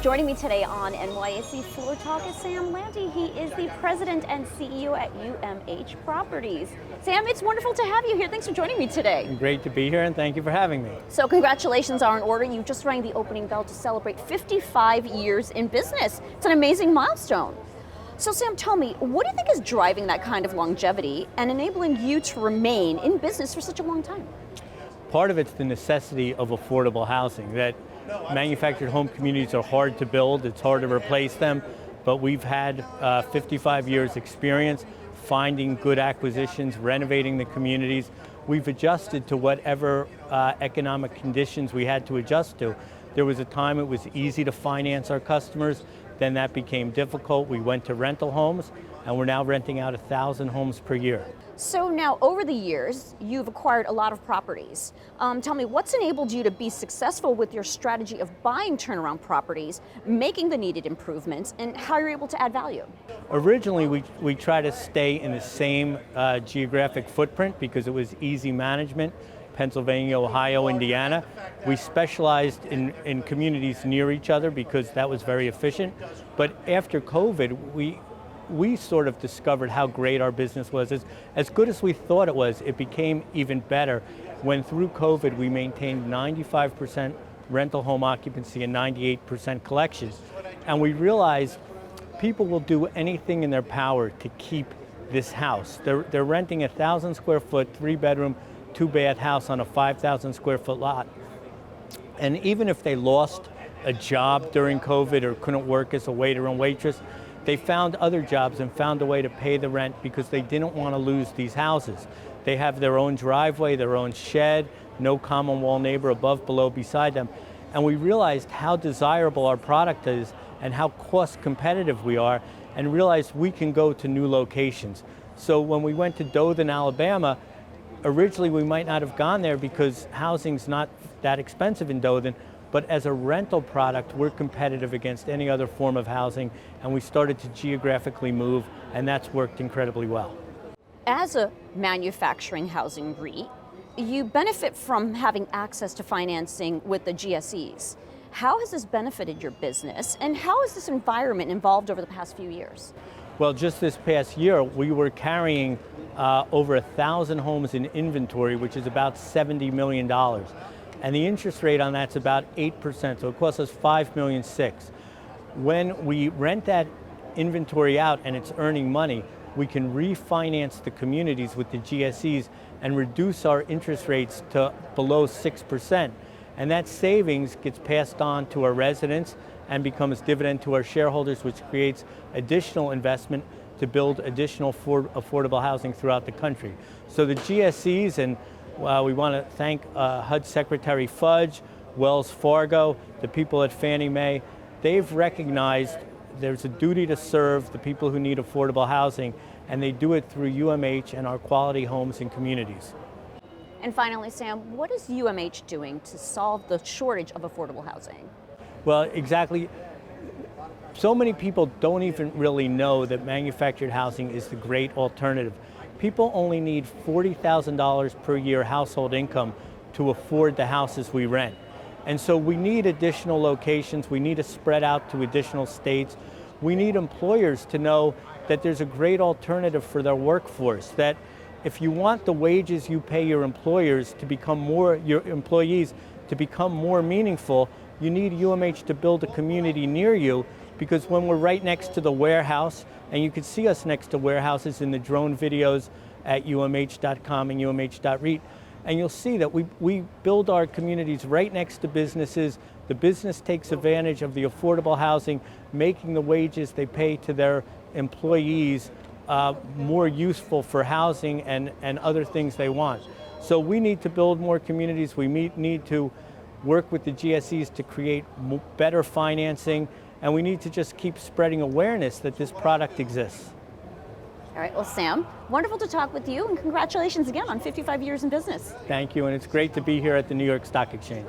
Joining me today on NYSE Floor Talk is Sam Landy. He is the president and CEO at UMH Properties. Sam, it's wonderful to have you here. Thanks for joining me today. Great to be here, and thank you for having me. So congratulations are in order. You just rang the opening bell to celebrate 55 years in business. It's an amazing milestone. So Sam, tell me, what do you think is driving that kind of longevity and enabling you to remain in business for such a long time? Part of it's the necessity of affordable housing, that manufactured home communities are hard to build, it's hard to replace them, but we've had 55 years experience finding good acquisitions, renovating the communities. We've adjusted to whatever economic conditions we had to adjust to. There was a time it was easy to finance our customers, then that became difficult. We went to rental homes, and we're now renting out 1,000 homes per year. So now, over the years, you've acquired a lot of properties. Tell me, what's enabled you to be successful with your strategy of buying turnaround properties, making the needed improvements, and how you're able to add value? Originally, we try to stay in the same geographic footprint because it was easy management. Pennsylvania, Ohio, Indiana. We specialized in communities near each other because that was very efficient. But after COVID, we sort of discovered how great our business was. As good as we thought it was, it became even better when through COVID we maintained 95% rental home occupancy and 98% collections. And we realized people will do anything in their power to keep this house. They're renting a 1,000 square foot, 3-bedroom, 2-bath house on a 5,000 square foot lot. And even if they lost a job during COVID or couldn't work as a waiter and waitress, they found other jobs and found a way to pay the rent because they didn't want to lose these houses. They have their own driveway, their own shed, no common wall neighbor above, below, beside them. And we realized how desirable our product is and how cost competitive we are, and realized we can go to new locations. So when we went to Dothan, Alabama, originally we might not have gone there because housing's not that expensive in Dothan, but as a rental product, we're competitive against any other form of housing, and we started to geographically move, and that's worked incredibly well. As a manufacturing housing REIT, you benefit from having access to financing with the GSEs. How has this benefited your business, and how has this environment evolved over the past few years? Well, just this past year, we were carrying over 1,000 homes in inventory, which is about $70 million. And the interest rate on that's about 8%, so it costs us $5.6 million. When we rent that inventory out and it's earning money, we can refinance the communities with the GSEs and reduce our interest rates to below 6%. And that savings gets passed on to our residents and becomes dividend to our shareholders, which creates additional investment to build additional affordable housing throughout the country. So the GSEs, and we want to thank HUD Secretary Fudge, Wells Fargo, the people at Fannie Mae. They've recognized there's a duty to serve the people who need affordable housing, and they do it through UMH and our quality homes and communities. And finally, Sam, what is UMH doing to solve the shortage of affordable housing? Well, exactly. So many people don't even really know that manufactured housing is the great alternative. People only need $40,000 per year household income to afford the houses we rent. And so we need additional locations, we need to spread out to additional states. We need employers to know that there's a great alternative for their workforce, that if you want the wages you pay your employees to become more meaningful, you need UMH to build a community near you, because when we're right next to the warehouse, and you can see us next to warehouses in the drone videos at umh.com and umh.reit, and you'll see that we build our communities right next to businesses. The business takes advantage of the affordable housing, making the wages they pay to their employees more useful for housing and other things they want. So we need to build more communities. We need to work with the GSEs to create better financing, and we need to just keep spreading awareness that this product exists. All right, well, Sam, wonderful to talk with you, and congratulations again on 55 years in business. Thank you, and it's great to be here at the New York Stock Exchange.